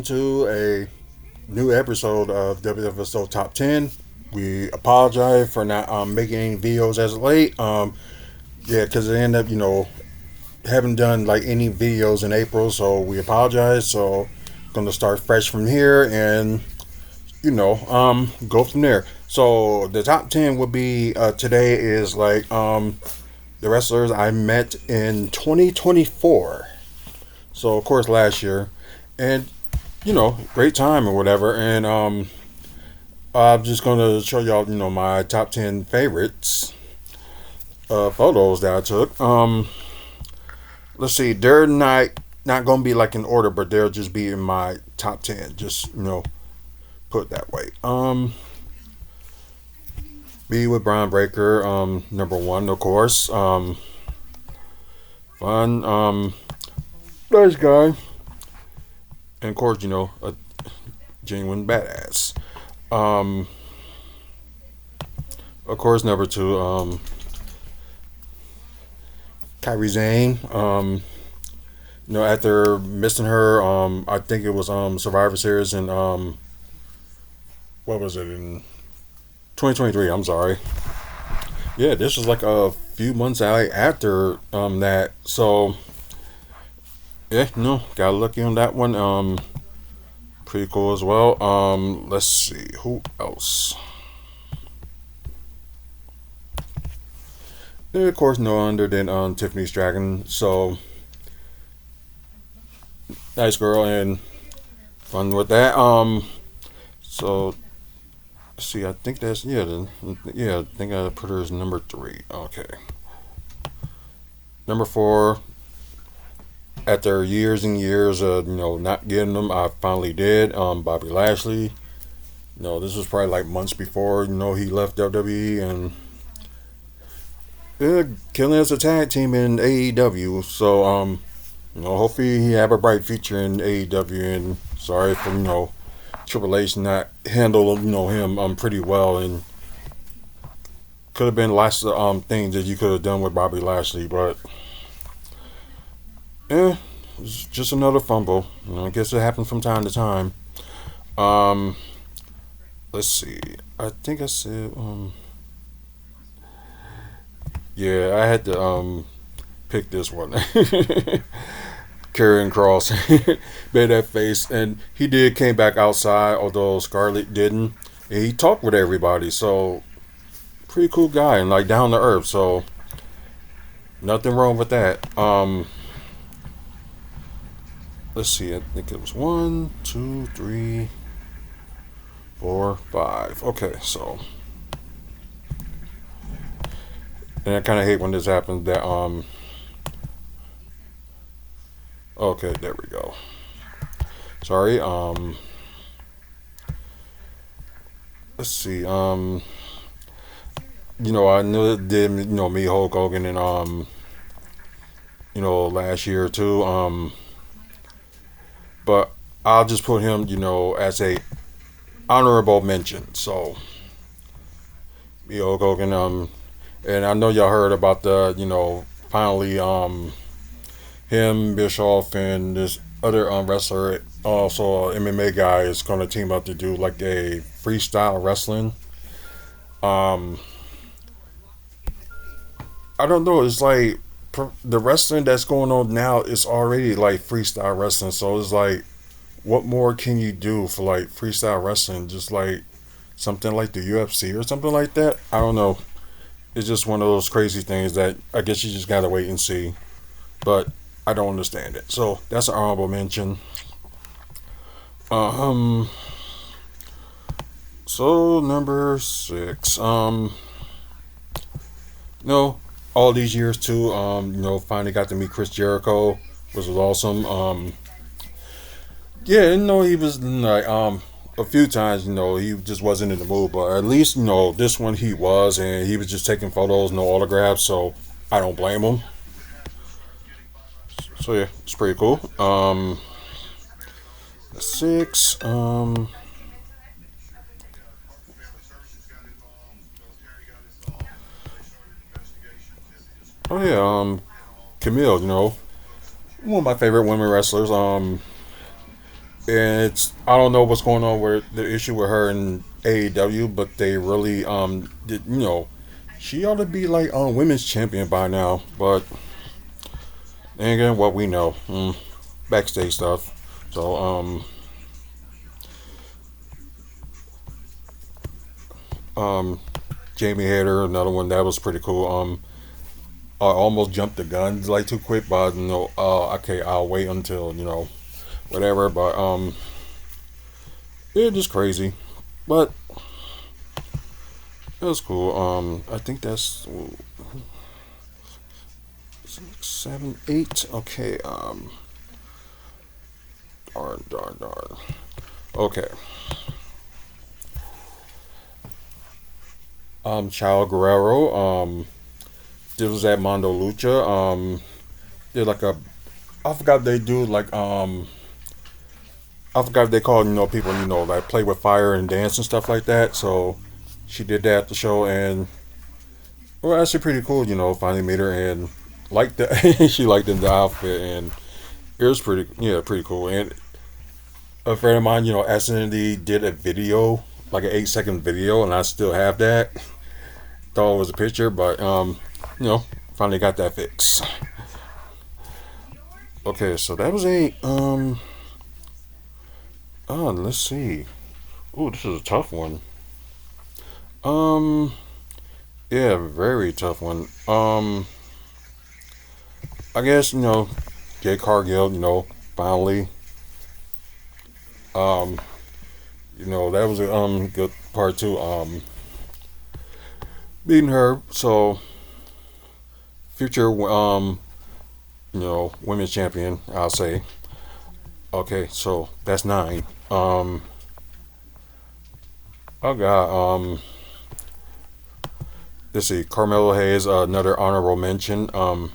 to a new episode of WFSO Top 10. We apologize for not making any videos as of late. Yeah, because it ended up, haven't done like any videos in April, so we apologize. So, going to start fresh from here and, go from there. So, the top 10 would be today is like the wrestlers I met in 2024. So, of course, last year. And great time or whatever. And I'm just gonna show y'all, my top 10 favorites photos that I took. Let's see, they're not gonna be like in order, but they'll just be in my top 10. Just put it that way. Me with Brian Breaker, number one, of course. Fun, nice guy, and of course, a genuine badass. Um, of course, number two, Kyrie Zane. After missing her, I think it was Survivor Series in what was it in 2023? I'm sorry. Yeah, this was like a few months out after that. So yeah, got lucky on that one. Pretty cool as well. Let's see who else. And of course, no under than Tiffany's Dragon. So nice girl and fun with that. So see, I think that's yeah. I think I put her as number three. Okay, number four. After years and years of not getting them, I finally did. Bobby Lashley. This was probably like months before he left WWE and yeah, killing as a tag team in AEW. So hopefully he have a bright future in AEW. And sorry for Triple H not handle him pretty well, and could have been lots of things that you could have done with Bobby Lashley, but yeah, it's just another fumble. I guess it happens from time to time. Um, let's see. I think I said yeah, I had to pick this one. Karrion Cross made that face, and he did came back outside, although Scarlett didn't. And he talked with everybody, so pretty cool guy and like down to earth. So nothing wrong with that. Let's see. I think it was one, two, three, four, five. Okay, so and I kind of hate when this happens. That okay, there we go. Sorry. Let's see. I knew it did. Me Hulk Hogan and last year too. But I'll just put him, as a honorable mention. So me Hulk Hogan. And I know y'all heard about the, finally him, Bischoff, and this other wrestler, also MMA guy, is going to team up to do like a freestyle wrestling. Um, I don't know. It's like the wrestling that's going on now is already like freestyle wrestling. So it's like, what more can you do for like freestyle wrestling? Just like something like the UFC or something like that. I don't know. It's just one of those crazy things that I guess you just gotta wait and see. But I don't understand it. So that's an honorable mention. Um. So number six. No, all these years too. Finally got to meet Chris Jericho, which was awesome. Yeah, he was like a few times. He just wasn't in the mood, but at least this one he was, and he was just taking photos, no autographs. So I don't blame him. So yeah, it's pretty cool. Six. Oh yeah. Camille. One of my favorite women wrestlers. and it's I don't know what's going on with the issue with her in AEW, but they really did, she ought to be like women's champion by now. But then again, what we know, backstage stuff. So um Jamie Hader, another one that was pretty cool. I almost jumped the guns like too quick, but okay, I'll wait until whatever. But yeah, just crazy. But it was cool. I think that's six, seven, eight. Okay. Darn. Okay. Chao Guerrero. This was at Mondo Lucha. Did like a. I forgot they do like I forgot they call people like play with fire and dance and stuff like that. So she did that at the show, and well, actually pretty cool. Finally made her and liked the she liked the outfit, and it was pretty cool. And a friend of mine, accidentally did a video, like an 8-second video, and I still have that. Thought it was a picture, but finally got that fixed. Okay, so that was a let's see. Ooh, this is a tough one. Um, yeah, very tough one. I guess Jay Cargill. Finally, um, that was a good part too. Beating her. So future women's champion. I'll say. Okay, so that's 9. I got let's see, Carmelo Hayes, another honorable mention. I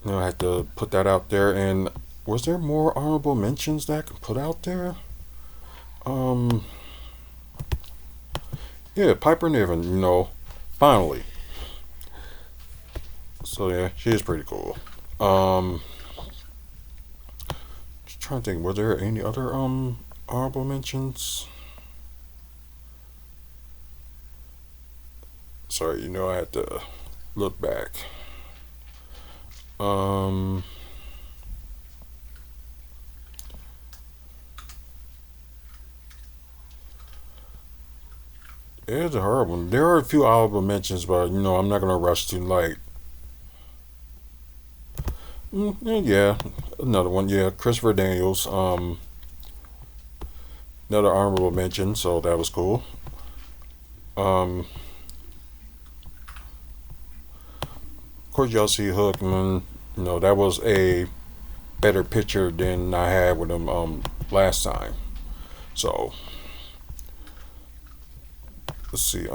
had to put that out there. And was there more honorable mentions that I could put out there? Um, yeah, Piper Niven. Finally. So yeah, she is pretty cool. Um, just trying to think, were there any other honorable mentions? Sorry, I had to look back. Um, it's a hard one. There are a few honorable mentions, but I'm not gonna rush to like. Yeah, another one. Yeah, Christopher Daniels. Another honorable mention, so that was cool. Um, of course, y'all see Hookman. That was a better picture than I had with him last time. So let's see.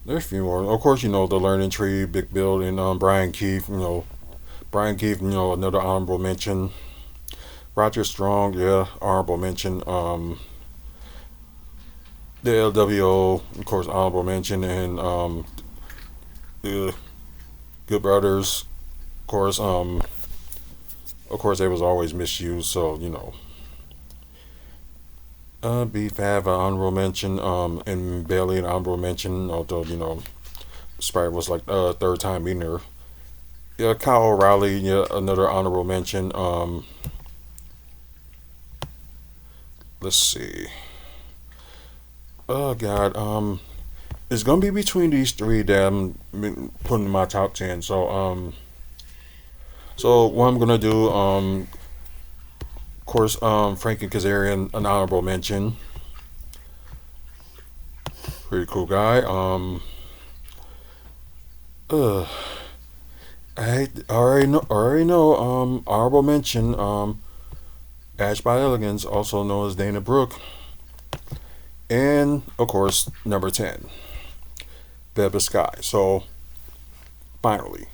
There's a few more. Of course, the Learning Tree, Big Bill, and Brian Keefe. Brian Keefe. Another honorable mention. Roger Strong, yeah, honorable mention. The LWO, of course, honorable mention, and the Good Brothers, of course, they was always misused. So Beef have an honorable mention, and Bailey an honorable mention. Although Sprite was like third time being there. Yeah, Kyle O'Reilly, yeah, another honorable mention. Let's see. Oh God, it's gonna be between these three that I'm putting in my top 10. So what I'm gonna do, of course, Frankie Kazarian, an honorable mention. Pretty cool guy. Uh, I already know. Honorable mention. Ash by Elegance, also known as Dana Brooke, and of course number 10, Beba Sky. So finally,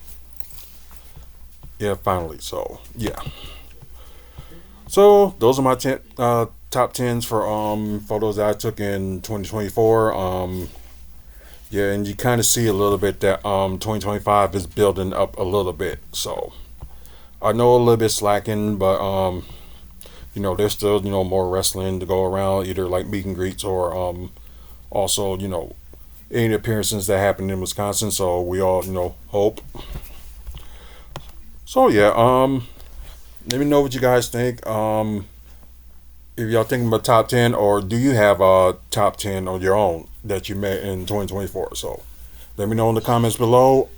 yeah, finally. So yeah. So those are my top tens for photos that I took in 2024. Yeah, and you kind of see a little bit that 2025 is building up a little bit. So I know a little bit slacking, but there's still more wrestling to go around, either like meet and greets or also any appearances that happened in Wisconsin. So we all hope. So yeah, let me know what you guys think. If y'all thinking about top 10, or do you have a top 10 on your own that you met in 2024? So let me know in the comments below.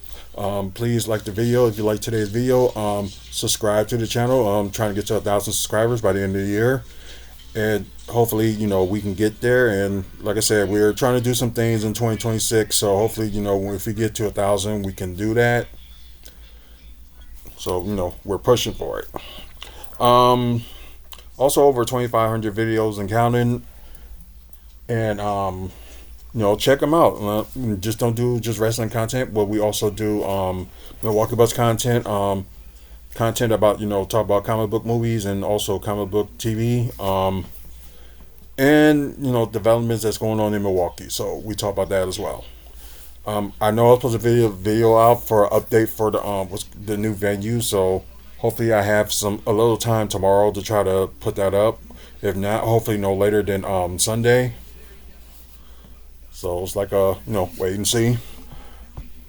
Please like the video if you like today's video. Subscribe to the channel. I'm trying to get to 1,000 subscribers by the end of the year, and hopefully we can get there. And like I said, we're trying to do some things in 2026. So hopefully if we get to 1,000, we can do that. So we're pushing for it. Also over 2,500 videos and counting, and check them out. Just don't do just wrestling content, but we also do Milwaukee Bucks content, content about talk about comic book movies and also comic book TV, and developments that's going on in Milwaukee. So we talk about that as well. I know I was supposed to video out for an update for the new venue, so hopefully I have a little time tomorrow to try to put that up. If not, hopefully no later than Sunday. So it's like wait and see.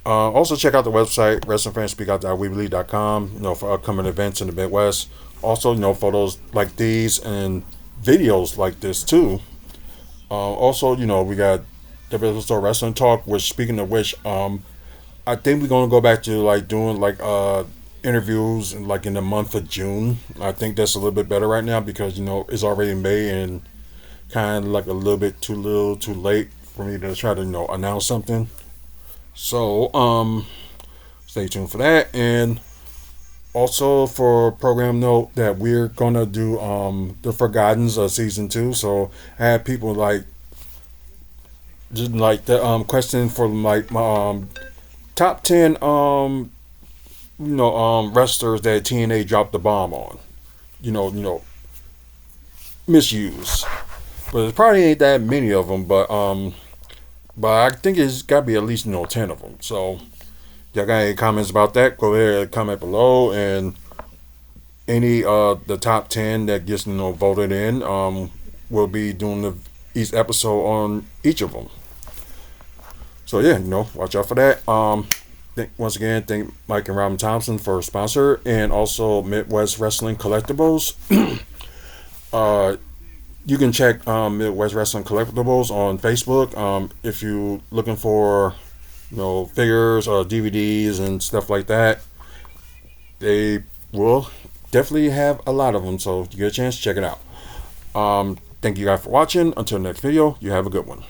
Also check out the website wrestlingfanspeakout.weebly.com for upcoming events in the Midwest. Also photos like these and videos like this too. Also we got WFSO Wrestling Talk. Which, speaking of which, I think we're gonna go back to like doing like interviews in the month of June. I think that's a little bit better right now because it's already May and kind of like a little bit too late for me to try to announce something. So stay tuned for that. And also for program note that we're gonna do the Forgottens season 2. So I had people just like the question for like my top 10 wrestlers that TNA dropped the bomb on, misuse. But it probably ain't that many of them, but I think it's got to be at least 10 of them. So y'all got any comments about that? Go ahead and comment below, and any the top 10 that gets voted in, we'll be doing each episode on each of them. So yeah, watch out for that. Once again, thank Mike and Robin Thompson for sponsor, and also Midwest Wrestling Collectibles. You can check Midwest Wrestling Collectibles on Facebook if you're looking for figures or DVDs and stuff like that. They will definitely have a lot of them, so if you get a chance, check it out. Thank you guys for watching. Until the next video, you have a good one.